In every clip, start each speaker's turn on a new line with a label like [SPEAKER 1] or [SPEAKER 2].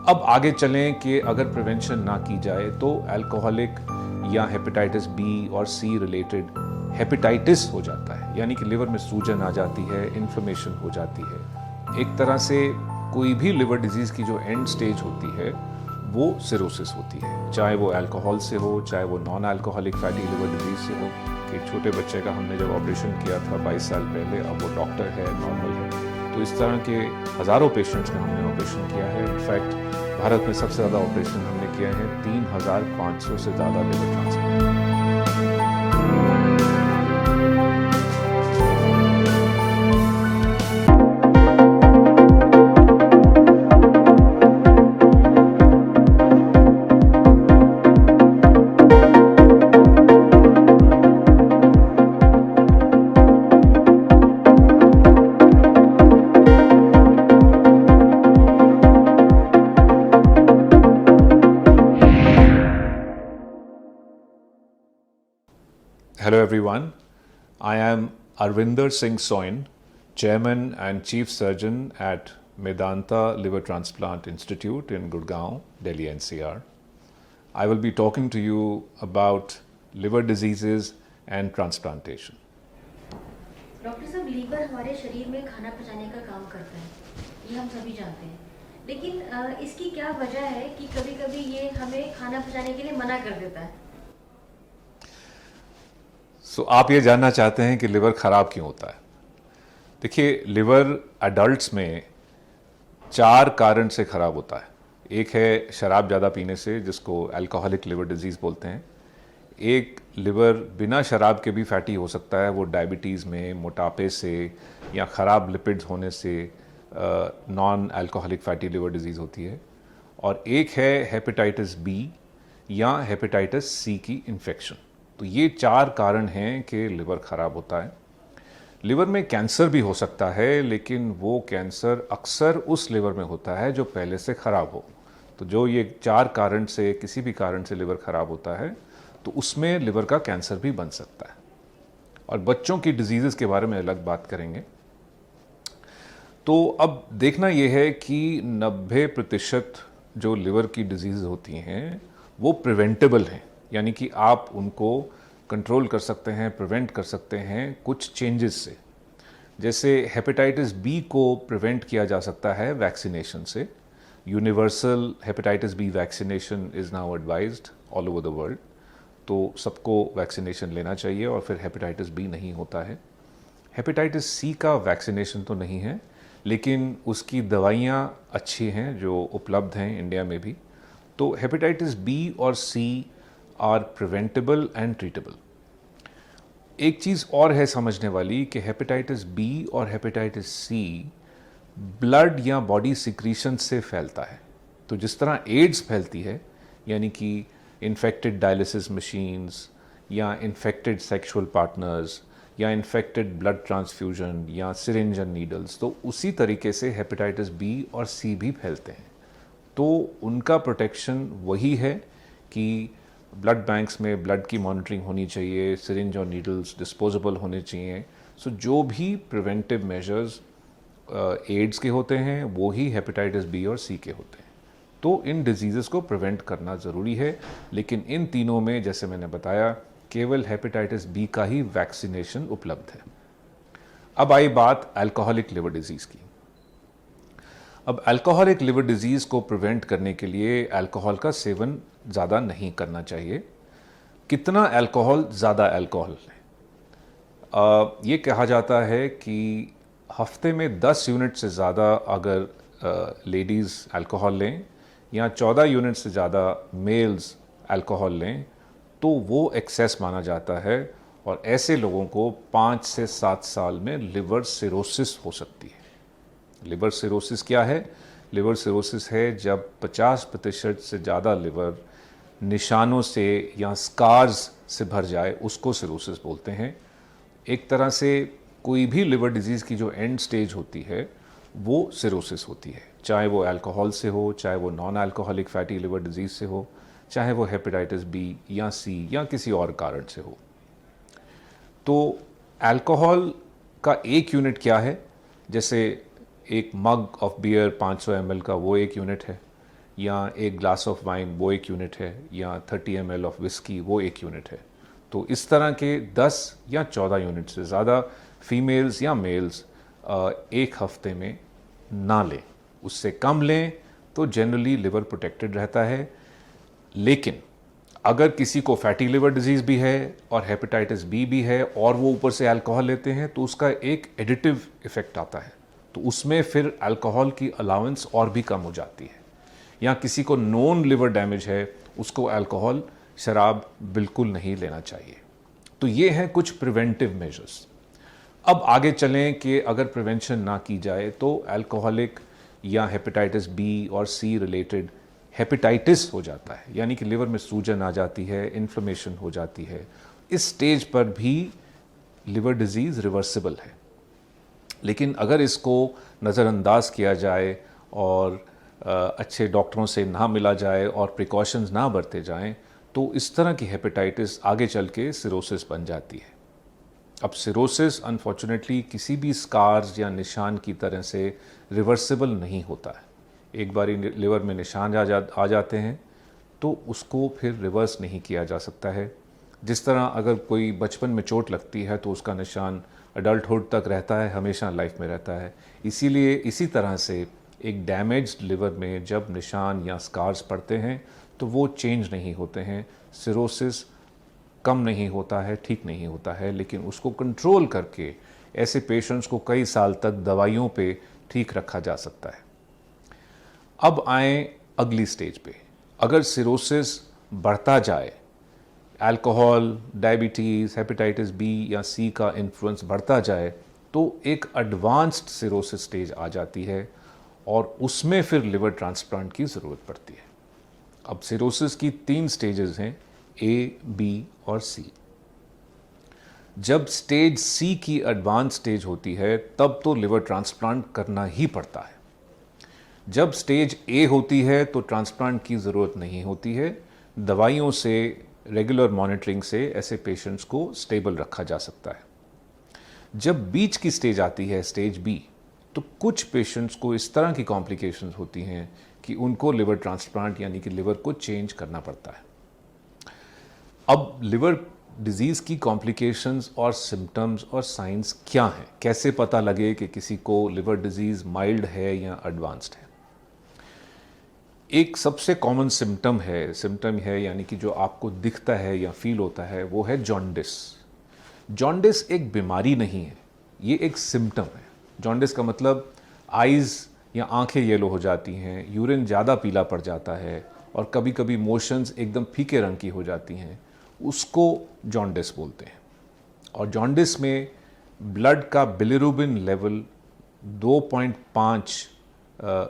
[SPEAKER 1] अब आगे चलें कि अगर प्रिवेंशन ना की जाए तो अल्कोहलिक या हेपेटाइटिस बी और सी रिलेटेड हेपेटाइटिस हो जाता है, यानी कि लिवर में सूजन आ जाती है, इन्फ्लेमेशन हो जाती है। एक तरह से कोई भी लिवर डिजीज़ की जो एंड स्टेज होती है वो सिरोसिस होती है, चाहे वो अल्कोहल से हो, चाहे वो non alcoholic fatty liver disease से हो। एक छोटे बच्चे का हमने जब ऑपरेशन किया था 22 साल पहले, अब वो डॉक्टर है, नॉर्मल है। तो इस तरह के हज़ारों पेशेंट्स का हमने ऑपरेशन किया है। इनफैक्ट भारत में सबसे ज़्यादा ऑपरेशन हमने किए हैं, 3,500 से ज़्यादा liver transplant. Hello everyone, I am Arvinder Singh Soin, Chairman and Chief Surgeon at Medanta Liver Transplant Institute in Gurgaon, Delhi NCR. I will be talking to you about liver diseases and transplantation.
[SPEAKER 2] Doctor साहब, liver हमारे शरीर में खाना पचाने का काम करता है, ये हम सभी जानते हैं। लेकिन इसकी क्या वजह है कि कभी-कभी ये हमें खाना पचाने के लिए मना कर देता है?
[SPEAKER 1] आप ये जानना चाहते हैं कि लिवर ख़राब क्यों होता है। देखिए, लिवर अडल्ट्स में 4 कारण से ख़राब होता है। एक है शराब ज़्यादा पीने से, जिसको अल्कोहलिक लिवर डिजीज़ बोलते हैं। एक लिवर बिना शराब के भी फैटी हो सकता है, वो डायबिटीज़ में, मोटापे से या ख़राब लिपिड्स होने से non alcoholic fatty liver disease होती है। और एक है हेपेटाइटिस बी या हेपेटाइटिस सी की इन्फेक्शन। तो ये 4 कारण हैं कि लिवर ख़राब होता है। लिवर में कैंसर भी हो सकता है, लेकिन वो कैंसर अक्सर उस लिवर में होता है जो पहले से ख़राब हो। तो जो ये 4 कारण से, किसी भी कारण से लिवर ख़राब होता है, तो उसमें लिवर का कैंसर भी बन सकता है। और बच्चों की डिजीज़ के बारे में अलग बात करेंगे। तो अब देखना यह है कि 90% जो लिवर की डिजीज़ होती हैं वो प्रिवेंटेबल हैं, यानी कि आप उनको कंट्रोल कर सकते हैं, प्रिवेंट कर सकते हैं कुछ चेंजेस से। जैसे हेपेटाइटिस बी को प्रिवेंट किया जा सकता है वैक्सीनेशन से। Universal hepatitis B vaccination is now advised all over the world. तो सबको वैक्सीनेशन लेना चाहिए और फिर हेपेटाइटिस बी नहीं होता है। हेपेटाइटिस सी का वैक्सीनेशन तो नहीं है, लेकिन उसकी दवाइयाँ अच्छी हैं जो उपलब्ध हैं इंडिया में भी। तो हेपेटाइटिस बी और C are preventable and treatable. एक चीज़ और है समझने वाली कि हेपेटाइटिस बी और हेपेटाइटिस सी ब्लड या बॉडी सिक्रीशन से फैलता है। तो जिस तरह एड्स फैलती है, यानी कि इन्फेक्टेड डायलिसिस मशीन्स या इन्फेक्टेड सेक्सुअल पार्टनर्स या इन्फेक्टेड ब्लड ट्रांसफ्यूजन या सिरिंज एंड नीडल्स, तो उसी तरीके से हेपेटाइटिस बी और सी भी फैलते हैं। तो उनका प्रोटेक्शन वही है कि ब्लड बैंक्स में ब्लड की मॉनिटरिंग होनी चाहिए, सिरिंज और नीडल्स डिस्पोजेबल होने चाहिए। सो जो भी प्रिवेंटिव मेजर्स एड्स के होते हैं वो ही हेपेटाइटिस बी और सी के होते हैं। तो इन डिजीज़ेस को प्रिवेंट करना ज़रूरी है, लेकिन इन तीनों में जैसे मैंने बताया केवल हेपेटाइटिस बी का ही वैक्सीनेशन उपलब्ध है। अब आई बात अल्कोहलिक लिवर डिजीज़ की। अब अल्कोहलिक लिवर डिजीज़ को प्रिवेंट करने के लिए अल्कोहल का सेवन ज़्यादा नहीं करना चाहिए। कितना अल्कोहल ज़्यादा अल्कोहल है? ये कहा जाता है कि हफ्ते में 10 यूनिट से ज़्यादा अगर लेडीज़ अल्कोहल लें या 14 यूनिट से ज़्यादा मेल्स अल्कोहल लें तो वो एक्सेस माना जाता है, और ऐसे लोगों को 5 से 7 साल में लिवर सिरोसिस हो सकती है। लिवर सिरोसिस क्या है? लिवर सिरोसिस है जब 50% से ज़्यादा लिवर निशानों से या स्कार्स से भर जाए, उसको सिरोसिस बोलते हैं। एक तरह से कोई भी लिवर डिजीज़ की जो एंड स्टेज होती है वो सिरोसिस होती है, चाहे वो अल्कोहल से हो, चाहे वो non alcoholic fatty liver disease से हो, चाहे वो हेपेटाइटिस बी या सी या किसी और कारण से हो। तो अल्कोहल का एक यूनिट क्या है? जैसे एक मग ऑफ बियर 500 ml का वो एक यूनिट है, या एक ग्लास ऑफ वाइन वो एक यूनिट है, या 30 ml ऑफ विस्की वो एक यूनिट है। तो इस तरह के 10 या 14 यूनिट से ज़्यादा फीमेल्स या मेल्स एक हफ्ते में ना लें। उससे कम लें तो जनरली लिवर प्रोटेक्टेड रहता है। लेकिन अगर किसी को फैटी लिवर डिजीज़ भी है और हेपेटाइटिस बी भी है और वो ऊपर से अल्कोहल लेते हैं तो उसका एक एडिटिव इफ़ेक्ट आता है, तो उसमें फिर अल्कोहल की अलाउंस और भी कम हो जाती है। या किसी को नॉन लिवर डैमेज है, उसको अल्कोहल शराब बिल्कुल नहीं लेना चाहिए। तो ये हैं कुछ प्रिवेंटिव मेजर्स। अब आगे चलें कि अगर प्रिवेंशन ना की जाए तो अल्कोहलिक या हेपेटाइटिस बी और सी रिलेटेड हेपेटाइटिस हो जाता है, यानी कि लिवर में सूजन आ जाती है, इन्फ्लेमेशन हो जाती है। इस स्टेज पर भी लिवर डिजीज़ रिवर्सिबल है। लेकिन अगर इसको नज़रअंदाज किया जाए और अच्छे डॉक्टरों से ना मिला जाए और प्रिकॉशंस ना बरते जाएं तो इस तरह की हेपेटाइटिस आगे चल के सिरोसिस बन जाती है। अब सिरोसिस अनफॉर्चुनेटली किसी भी स्कार्स या निशान की तरह से रिवर्सिबल नहीं होता है। एक बारी लिवर में निशान आ जाते हैं तो उसको फिर रिवर्स नहीं किया जा सकता है। जिस तरह अगर कोई बचपन में चोट लगती है तो उसका निशान अडल्टहुड तक रहता है, हमेशा लाइफ में रहता है। इसीलिए इसी तरह से एक डैमेज्ड लिवर में जब निशान या स्कार्स पड़ते हैं तो वो चेंज नहीं होते हैं। सिरोसिस कम नहीं होता है, ठीक नहीं होता है, लेकिन उसको कंट्रोल करके ऐसे पेशेंट्स को कई साल तक दवाइयों पे ठीक रखा जा सकता है। अब आए अगली स्टेज पे। अगर सिरोसिस बढ़ता जाए, अल्कोहल, डायबिटीज़, हेपेटाइटिस बी या सी का इन्फ्लुएंस बढ़ता जाए तो एक एडवांस्ड सिरोसिस स्टेज आ जाती है और उसमें फिर लिवर ट्रांसप्लांट की ज़रूरत पड़ती है। अब सिरोसिस की 3 स्टेजेस हैं, ए, बी और सी। जब स्टेज सी की एडवांस स्टेज होती है तब तो लिवर ट्रांसप्लांट करना ही पड़ता है। जब स्टेज ए होती है तो ट्रांसप्लांट की ज़रूरत नहीं होती है। दवाइयों से, रेगुलर मॉनिटरिंग से ऐसे पेशेंट्स को स्टेबल रखा जा सकता है। जब बीच की स्टेज आती है, स्टेज बी, तो कुछ पेशेंट्स को इस तरह की कॉम्प्लिकेशंस होती हैं कि उनको लिवर ट्रांसप्लांट यानी कि लिवर को चेंज करना पड़ता है। अब लिवर डिजीज़ की कॉम्प्लिकेशंस और सिम्टम्स और साइंस क्या हैं? कैसे पता लगे कि किसी को लिवर डिजीज़ माइल्ड है या एडवांस्ड है? एक सबसे कॉमन सिम्टम है यानी कि जो आपको दिखता है या फील होता है, वो है जॉन्डिस। जॉन्डिस एक बीमारी नहीं है, ये एक सिम्टम है। जॉन्डिस का मतलब आइज़ या आंखें येलो हो जाती हैं, यूरिन ज़्यादा पीला पड़ जाता है और कभी कभी मोशंस एकदम फीके रंग की हो जाती हैं, उसको जॉन्डिस बोलते हैं। और जॉन्डिस में ब्लड का बिलिरुबिन लेवल 2.5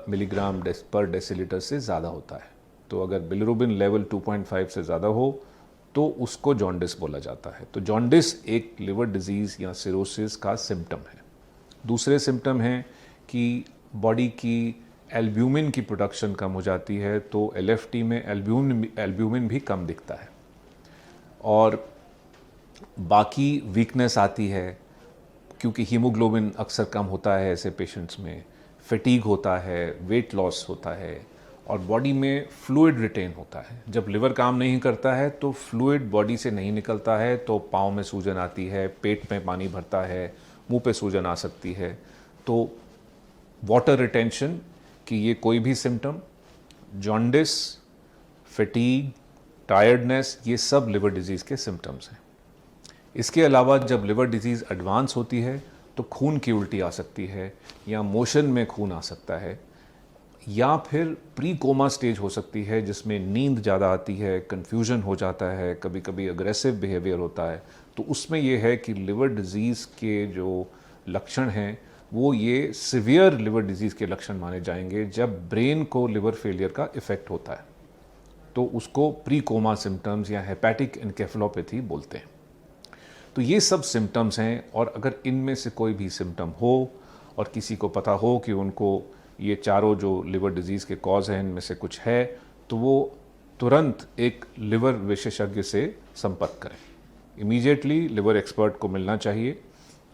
[SPEAKER 1] मिलीग्राम पर डेसीलीटर से ज़्यादा होता है। तो अगर बिलिरुबिन लेवल 2.5 से ज़्यादा हो तो उसको जॉन्डिस बोला जाता है। तो जॉन्डिस एक लिवर डिजीज़ या सिरोसिस का सिम्टम है। दूसरे सिम्टम हैं कि बॉडी की एल्ब्यूमिन की प्रोडक्शन कम हो जाती है, तो एलएफटी में एल्ब्यूमिन भी कम दिखता है। और बाकी वीकनेस आती है क्योंकि हीमोग्लोबिन अक्सर कम होता है ऐसे पेशेंट्स में, फटीग होता है, वेट लॉस होता है और बॉडी में फ्लूइड रिटेन होता है। जब लिवर काम नहीं करता है तो फ्लूइड बॉडी से नहीं निकलता है, तो पाँव में सूजन आती है, पेट में पानी भरता है, मुंह पे सूजन आ सकती है। तो वाटर रिटेंशन की ये कोई भी सिम्टम, जॉन्डिस, फटीग, टायर्डनेस, ये सब लिवर डिजीज़ के सिम्टम्स हैं। इसके अलावा जब लिवर डिजीज़ एडवांस होती है तो खून की उल्टी आ सकती है या मोशन में खून आ सकता है, या फिर प्री कोमा स्टेज हो सकती है जिसमें नींद ज़्यादा आती है, कन्फ्यूजन हो जाता है, कभी कभी अग्रेसिव बिहेवियर होता है। तो उसमें यह है कि लिवर डिजीज़ के जो लक्षण हैं वो ये सिवियर लिवर डिजीज़ के लक्षण माने जाएंगे जब ब्रेन को लिवर फेलियर का इफ़ेक्ट होता है, तो उसको प्री कोमा सिम्टम्स या हेपेटिक एनकेफेलोपैथी बोलते हैं। तो ये सब सिम्टम्स हैं, और अगर इनमें से कोई भी सिम्टम हो और किसी को पता हो कि उनको ये चारों जो लिवर डिजीज़ के कॉज हैं इनमें से कुछ है, तो वो तुरंत एक लिवर विशेषज्ञ से संपर्क करें। इमीडिएटली लिवर एक्सपर्ट को मिलना चाहिए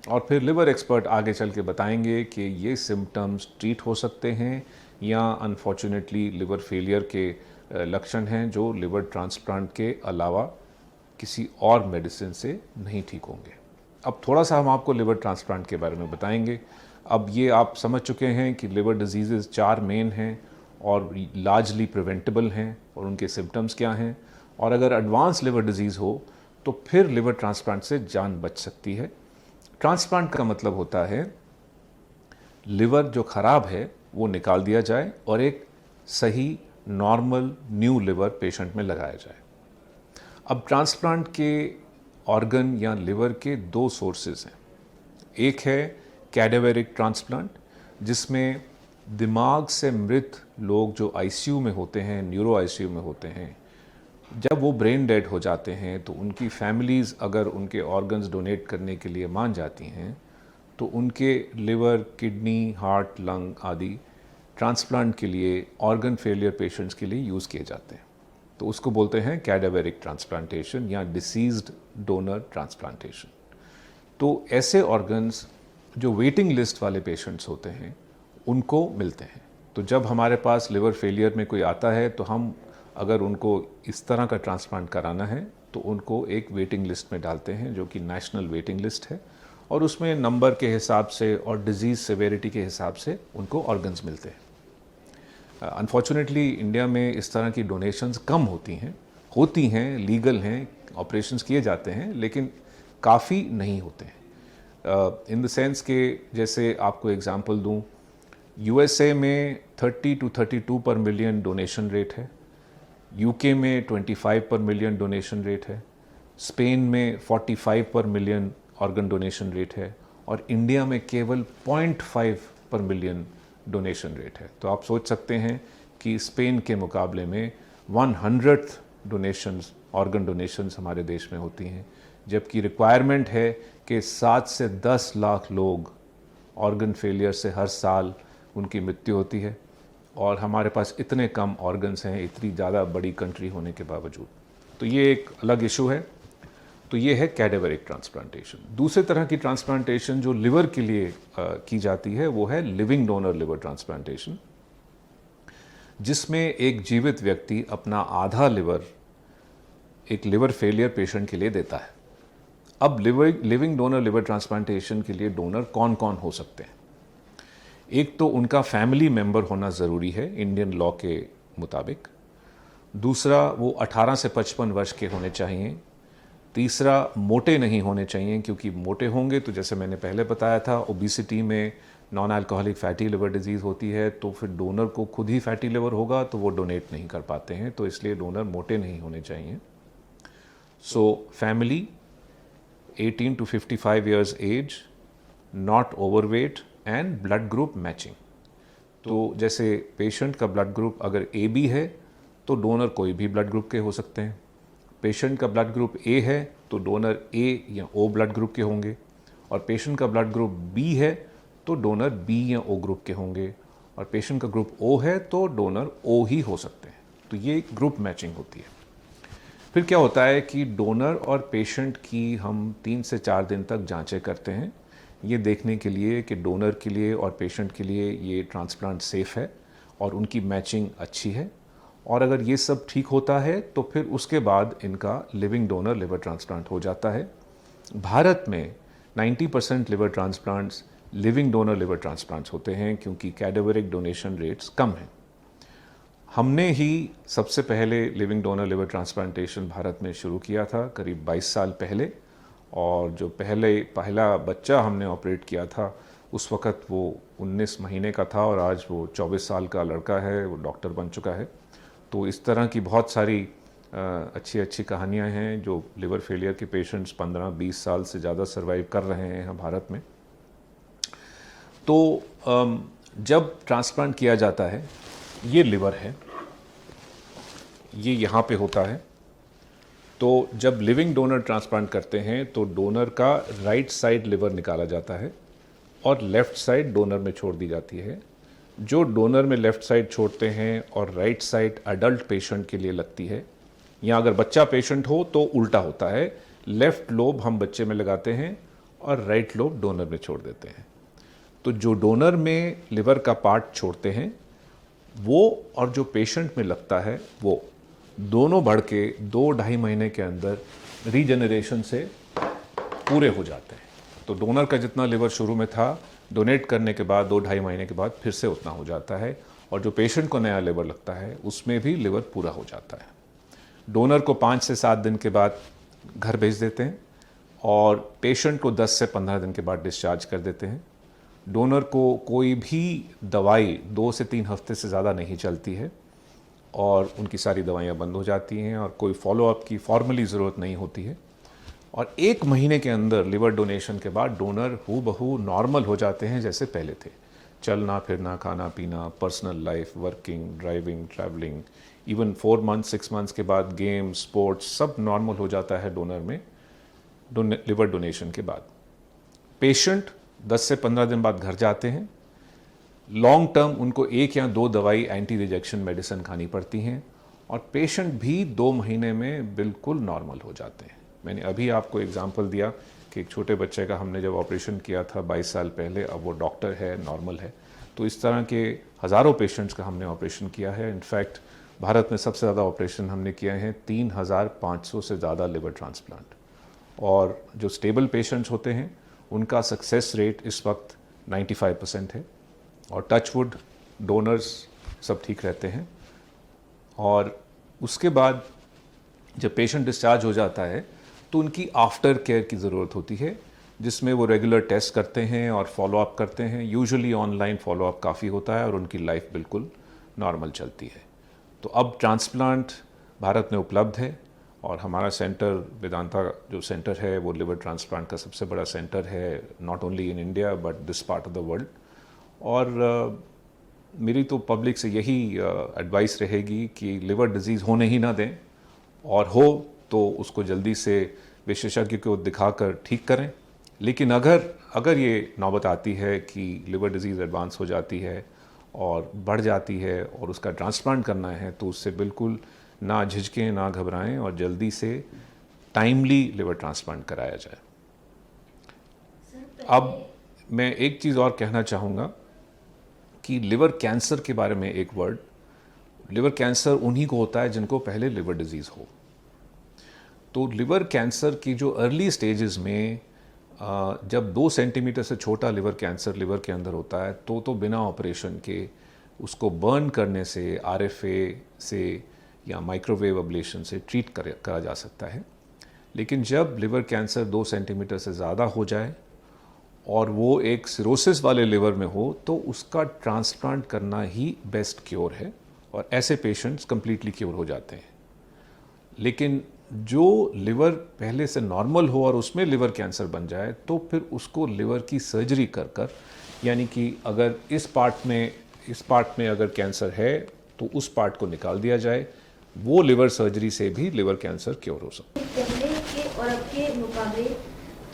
[SPEAKER 1] और फिर लिवर एक्सपर्ट आगे चल के बताएंगे कि ये सिम्टम्स ट्रीट हो सकते हैं या अनफॉर्चुनेटली लिवर फेलियर के लक्षण हैं जो लिवर ट्रांसप्लांट के अलावा किसी और मेडिसिन से नहीं ठीक होंगे। अब थोड़ा सा हम आपको लिवर ट्रांसप्लांट के बारे में बताएंगे। अब ये आप समझ चुके हैं कि लिवर डिजीज़ 4 मेन हैं और लार्जली प्रिवेंटेबल हैं और उनके सिम्टम्स क्या हैं, और अगर एडवांस लिवर डिजीज़ हो तो फिर लिवर ट्रांसप्लांट से जान बच सकती है। ट्रांसप्लांट का मतलब होता है लिवर जो ख़राब है वो निकाल दिया जाए और एक सही नॉर्मल न्यू लिवर पेशेंट में लगाया जाए। अब ट्रांसप्लांट के ऑर्गन या लिवर के 2 सोर्सेज हैं। एक है कैडेवरिक ट्रांसप्लांट, जिसमें दिमाग से मृत लोग जो आईसीयू में होते हैं, न्यूरो आईसीयू में होते हैं, जब वो ब्रेन डेड हो जाते हैं तो उनकी फैमिलीज़ अगर उनके ऑर्गन्स डोनेट करने के लिए मान जाती हैं तो उनके लिवर, किडनी, हार्ट, लंग आदि ट्रांसप्लांट के लिए ऑर्गन फेलियर पेशेंट्स के लिए यूज़ किए जाते हैं। तो उसको बोलते हैं कैडेवरिक ट्रांसप्लांटेशन या डिसीज्ड डोनर ट्रांसप्लांटेशन। तो ऐसे ऑर्गन्स जो वेटिंग लिस्ट वाले पेशेंट्स होते हैं उनको मिलते हैं। तो जब हमारे पास लिवर फेलियर में कोई आता है तो हम अगर उनको इस तरह का ट्रांसप्लांट कराना है तो उनको एक वेटिंग लिस्ट में डालते हैं जो कि नेशनल वेटिंग लिस्ट है, और उसमें नंबर के हिसाब से और डिजीज़ सेवेरिटी के हिसाब से उनको ऑर्गन्स मिलते हैं। अनफॉर्चुनेटली इंडिया में इस तरह की डोनेशंस कम होती हैं, लीगल हैं, ऑपरेशंस किए जाते हैं, लेकिन काफ़ी नहीं होते हैं। इन द सेंस के जैसे आपको एग्जांपल दूं, यूएसए में 30 to 32 पर मिलियन डोनेशन रेट है, यूके में 25 पर मिलियन डोनेशन रेट है, स्पेन में 45 पर मिलियन ऑर्गन डोनेशन रेट है, और इंडिया में केवल 0.5 पर मिलियन डोनेशन रेट है। तो आप सोच सकते हैं कि स्पेन के मुकाबले में 100th डोनेशंस, ऑर्गन डोनेशंस हमारे देश में होती हैं, जबकि रिक्वायरमेंट है कि 7 से 10 लाख लोग ऑर्गन फेलियर से हर साल उनकी मृत्यु होती है, और हमारे पास इतने कम ऑर्गन्स हैं, इतनी ज़्यादा बड़ी कंट्री होने के बावजूद। तो ये एक अलग इशू है। तो ये है कैडेवरिक ट्रांसप्लांटेशन। दूसरे तरह की ट्रांसप्लांटेशन जो लिवर के लिए की जाती है वो है लिविंग डोनर लिवर ट्रांसप्लांटेशन, जिसमें एक जीवित व्यक्ति अपना आधा लिवर एक लिवर फेलियर पेशेंट के लिए देता है। अब लिविंग डोनर लिवर ट्रांसप्लांटेशन के लिए डोनर कौन कौन हो सकते हैं? एक तो उनका फैमिली मेंबर होना ज़रूरी है इंडियन लॉ के मुताबिक। दूसरा, वो 18 से 55 वर्ष के होने चाहिए। तीसरा, मोटे नहीं होने चाहिए, क्योंकि मोटे होंगे तो जैसे मैंने पहले बताया था, ओबिसिटी में non alcoholic fatty liver disease होती है, तो फिर डोनर को खुद ही फैटी लिवर होगा तो वो डोनेट नहीं कर पाते हैं, तो इसलिए डोनर मोटे नहीं होने चाहिए। So family 18 to 55 years age, not overweight and blood group matching. तो जैसे पेशेंट का ब्लड ग्रुप अगर ए बी है तो डोनर कोई भी ब्लड ग्रुप के हो सकते हैं। पेशेंट का ब्लड ग्रुप ए है तो डोनर ए या ओ ब्लड ग्रुप के होंगे, और पेशेंट का ब्लड ग्रुप बी है तो डोनर बी या ओ ग्रुप के होंगे, और पेशेंट का ग्रुप ओ है तो डोनर ओ ही हो सकते हैं। तो ये ग्रुप मैचिंग होती है। फिर क्या होता है कि डोनर और पेशेंट की हम 3 से 4 दिन तक जांचें करते हैं, ये देखने के लिए कि डोनर के लिए और पेशेंट के लिए ये ट्रांसप्लांट सेफ़ है और उनकी मैचिंग अच्छी है, और अगर ये सब ठीक होता है तो फिर उसके बाद इनका लिविंग डोनर लिवर ट्रांसप्लांट हो जाता है। भारत में 90% liver transplants living donor liver transplants होते हैं, क्योंकि कैडेवरिक डोनेशन रेट्स कम हैं। हमने ही सबसे पहले living donor liver transplantation Bharat में शुरू किया था करीब 22 साल पहले, और जो पहला बच्चा हमने ऑपरेट किया था उस वक़्त वो 19 महीने का था, और आज वो 24 साल का लड़का है, वो डॉक्टर बन चुका है। तो इस तरह की बहुत सारी अच्छी अच्छी कहानियाँ हैं जो लिवर फेलियर के पेशेंट्स 15-20 साल से ज़्यादा सर्वाइव कर रहे हैं यहाँ भारत में। तो जब ट्रांसप्लांट किया जाता है, ये लिवर है, ये यहाँ पे होता है। तो जब लिविंग डोनर ट्रांसप्लांट करते हैं तो डोनर का राइट साइड लिवर निकाला जाता है और लेफ़्ट साइड डोनर में छोड़ दी जाती है। जो डोनर में लेफ़्ट साइड छोड़ते हैं और राइट साइड अडल्ट पेशेंट के लिए लगती है, या अगर बच्चा पेशेंट हो तो उल्टा होता है, लेफ़्ट लोब हम बच्चे में लगाते हैं और राइट लोब डोनर में छोड़ देते हैं। तो जो डोनर में लिवर का पार्ट छोड़ते हैं वो और जो पेशेंट में लगता है वो दोनों बढ़ के 2-2.5 महीने के अंदर रीजनरेशन से पूरे हो जाते हैं। तो डोनर का जितना लिवर शुरू में था, डोनेट करने के बाद 2-2.5 महीने के बाद फिर से उतना हो जाता है, और जो पेशेंट को नया लिवर लगता है उसमें भी लिवर पूरा हो जाता है। डोनर को 5 से 7 दिन के बाद घर भेज देते हैं और पेशेंट को 10 से 15 दिन के बाद डिस्चार्ज कर देते हैं। डोनर को कोई भी दवाई 2 से 3 हफ्ते से ज़्यादा नहीं चलती है और उनकी सारी दवाइयाँ बंद हो जाती हैं और कोई फॉलोअप की फॉर्मली ज़रूरत नहीं होती है। और 1 महीने के अंदर लिवर डोनेशन के बाद डोनर हूबहू नॉर्मल हो जाते हैं जैसे पहले थे। चलना फिरना, खाना पीना, personal life, working, driving, travelling, even 4 months 6 months के बाद गेम, स्पोर्ट्स सब नॉर्मल हो जाता है डोनर में लिवर डोनेशन के बाद। पेशेंट 10 से 15 दिन बाद घर जाते हैं। लॉन्ग टर्म उनको 1 या 2 दवाई एंटी रिजेक्शन मेडिसिन खानी पड़ती हैं और पेशेंट भी 2 महीने में बिल्कुल नॉर्मल हो जाते हैं। मैंने अभी आपको एग्जांपल दिया कि एक छोटे बच्चे का हमने जब ऑपरेशन किया था 22 साल पहले, अब वो डॉक्टर है, नॉर्मल है। तो इस तरह के हज़ारों पेशेंट्स का हमने ऑपरेशन किया है। इनफैक्ट भारत में सबसे ज़्यादा ऑपरेशन हमने किए हैं, 3,500 से ज़्यादा लिवर ट्रांसप्लांट। और जो स्टेबल पेशेंट्स होते हैं उनका सक्सेस रेट इस वक्त 95% है और टचवुड डोनर्स सब ठीक रहते हैं। और उसके बाद जब पेशेंट डिस्चार्ज हो जाता है तो उनकी आफ्टर केयर की ज़रूरत होती है, जिसमें वो रेगुलर टेस्ट करते हैं और फॉलोअप करते हैं। यूजुअली ऑनलाइन फॉलोअप काफ़ी होता है और उनकी लाइफ बिल्कुल नॉर्मल चलती है। तो अब ट्रांसप्लांट भारत में उपलब्ध है और हमारा सेंटर वेदांता जो सेंटर है वो लिवर ट्रांसप्लांट का सबसे बड़ा सेंटर है, not only in India but this part of the world. और मेरी तो पब्लिक से यही एडवाइस रहेगी कि लिवर डिजीज़ होने ही ना दें, और हो तो उसको जल्दी से विशेषज्ञ को दिखाकर ठीक करें। लेकिन अगर ये नौबत आती है कि लिवर डिजीज़ एडवांस हो जाती है और बढ़ जाती है और उसका ट्रांसप्लांट करना है, तो उससे बिल्कुल ना झिझकें, ना घबराएं और जल्दी से टाइमली लिवर ट्रांसप्लांट कराया जाए। अब मैं एक चीज़ और कहना चाहूँगा कि लिवर कैंसर के बारे में एक वर्ड। लिवर कैंसर उन्हीं को होता है जिनको पहले लिवर डिजीज़ हो। तो लिवर कैंसर की जो अर्ली स्टेजेस में जब 2 सेंटीमीटर से छोटा लिवर कैंसर लिवर के अंदर होता है तो बिना ऑपरेशन के उसको बर्न करने से, आरएफए से या माइक्रोवेव अब्लेशन से ट्रीट करा जा सकता है। लेकिन जब लिवर कैंसर 2 सेंटीमीटर से ज़्यादा हो जाए और वो एक सिरोसिस वाले लिवर में हो तो उसका ट्रांसप्लांट करना ही बेस्ट क्योर है और ऐसे पेशेंट्स कंप्लीटली क्योर हो जाते हैं। लेकिन जो लिवर पहले से नॉर्मल हो और उसमें लिवर कैंसर बन जाए तो फिर उसको लिवर की सर्जरी कर यानी कि अगर इस पार्ट में अगर कैंसर है तो उस पार्ट को निकाल दिया जाए, वो लिवर सर्जरी से भी लिवर कैंसर क्योर हो सकता है।
[SPEAKER 2] पहले के और अब के मुकाबले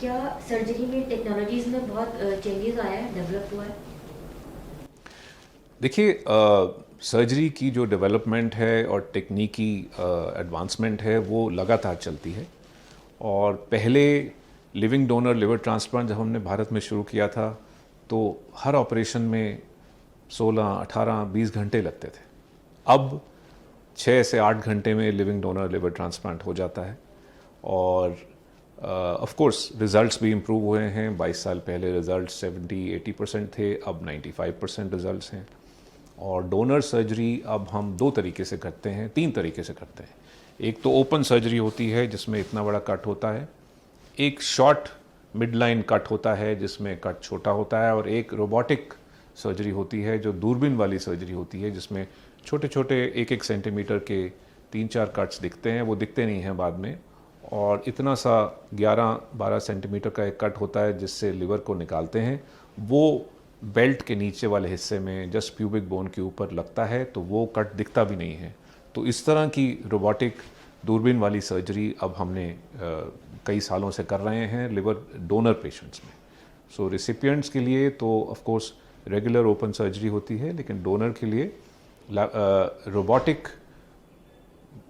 [SPEAKER 2] क्या सर्जरी में टेक्नोलॉजीज में बहुत चेंजेस आया है, डेवलप हुआ है?
[SPEAKER 1] देखिए, सर्जरी की जो डेवलपमेंट है और टेक्निकी एडवांसमेंट है वो लगातार चलती है। और पहले लिविंग डोनर लिवर ट्रांसप्लांट जब हमने भारत में शुरू किया था तो हर ऑपरेशन में 16, 18, 20 घंटे लगते थे। अब 6 से 8 घंटे में लिविंग डोनर लिवर ट्रांसप्लांट हो जाता है। और ऑफ कोर्स रिजल्ट्स भी इम्प्रूव हुए हैं। 22 साल पहले रिजल्ट 70-80% थे, अब 95% रिजल्ट्स हैं। और डोनर सर्जरी अब हम 2 तरीके से करते हैं, 3 तरीके से करते हैं। एक तो ओपन सर्जरी होती है जिसमें इतना बड़ा कट होता है, एक शॉर्ट मिड लाइन कट होता है जिसमें कट छोटा होता है, और एक रोबोटिक सर्जरी होती है जो दूरबीन वाली सर्जरी होती है जिसमें छोटे छोटे 1-1 सेंटीमीटर के 3-4 कट्स दिखते हैं, वो दिखते नहीं हैं बाद में। और इतना सा 11-12 सेंटीमीटर का एक कट होता है जिससे लिवर को निकालते हैं। वो बेल्ट के नीचे वाले हिस्से में जस्ट प्यूबिक बोन के ऊपर लगता है, तो वो कट दिखता भी नहीं है। तो इस तरह की रोबोटिक दूरबीन वाली सर्जरी अब हमने कई सालों से कर रहे हैं लिवर डोनर पेशेंट्स में। सो रिसिपिएंट्स के लिए तो of course regular open surgery होती है, लेकिन डोनर के लिए रोबोटिक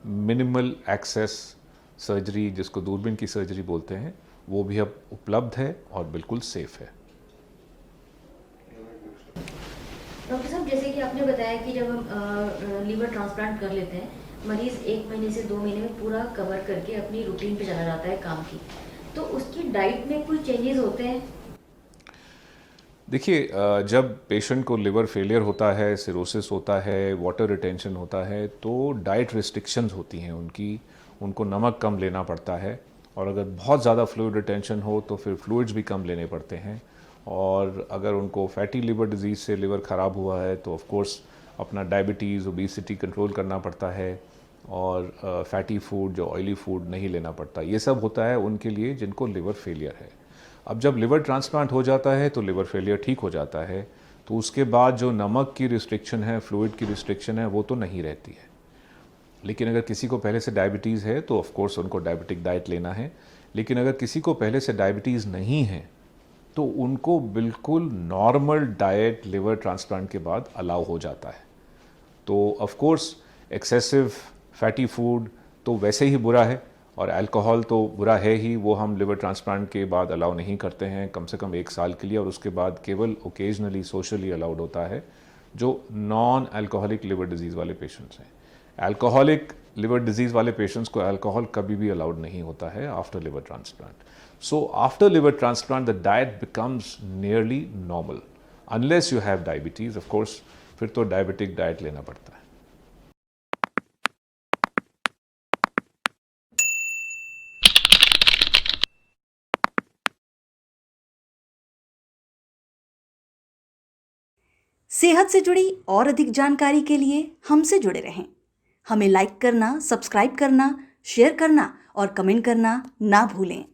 [SPEAKER 1] मिनिमल एक्सेस सर्जरी, जिसको दूरबीन की सर्जरी बोलते हैं, वो भी अब उपलब्ध है और बिल्कुल सेफ है।
[SPEAKER 2] डॉक्टर साहब, जैसे कि आपने बताया कि जब हम लीवर ट्रांसप्लांट कर लेते हैं, मरीज 1 महीने से 2 महीने में पूरा कवर करके अपनी रूटीन पे चला जाता है काम की, तो उसकी डाइट में कोई चेंजेस होते हैं?
[SPEAKER 1] देखिए, जब पेशेंट को लिवर फेलियर होता है, सिरोसिस होता है, वाटर रिटेंशन होता है, तो डाइट रिस्ट्रिक्शंस होती हैं उनकी, उनको नमक कम लेना पड़ता है, और अगर बहुत ज़्यादा फ्लूइड रिटेंशन हो तो फिर फ्लूइड्स भी कम लेने पड़ते हैं। और अगर उनको फैटी लिवर डिजीज़ से लिवर ख़राब हुआ है तो ऑफ कोर्स अपना डायबिटीज़, ओबेसिटी कंट्रोल करना पड़ता है, और फैटी फूड, जो ऑयली फूड नहीं लेना पड़ता। ये सब होता है उनके लिए जिनको लिवर फेलियर है। अब जब लिवर ट्रांसप्लांट हो जाता है तो लिवर फेलियर ठीक हो जाता है, तो उसके बाद जो नमक की रिस्ट्रिक्शन है, फ्लूइड की रिस्ट्रिक्शन है, वो तो नहीं रहती है। लेकिन अगर किसी को पहले से डायबिटीज़ है तो ऑफ कोर्स उनको डायबिटिक डाइट लेना है। लेकिन अगर किसी को पहले से डायबिटीज़ नहीं है तो उनको बिल्कुल नॉर्मल डाइट लिवर ट्रांसप्लांट के बाद अलाउ हो जाता है। तो of course excessive fatty food तो वैसे ही बुरा है, और अल्कोहल तो बुरा है ही, वो हम लिवर ट्रांसप्लांट के बाद अलाउ नहीं करते हैं कम से कम 1 साल के लिए, और उसके बाद केवल ओकेजनली सोशली अलाउड होता है जो नॉन अल्कोहलिक लिवर डिजीज़ वाले पेशेंट्स हैं। अल्कोहलिक लिवर डिजीज़ वाले पेशेंट्स को अल्कोहल कभी भी अलाउड नहीं होता है after liver transplant. So after liver transplant the diet becomes nearly normal, unless you have diabetes, of course फिर तो डायबिटिक डाइट लेना पड़ता है।
[SPEAKER 3] सेहत से जुड़ी और अधिक जानकारी के लिए हमसे जुड़े रहें। हमें लाइक करना, सब्सक्राइब करना, शेयर करना और कमेंट करना ना भूलें।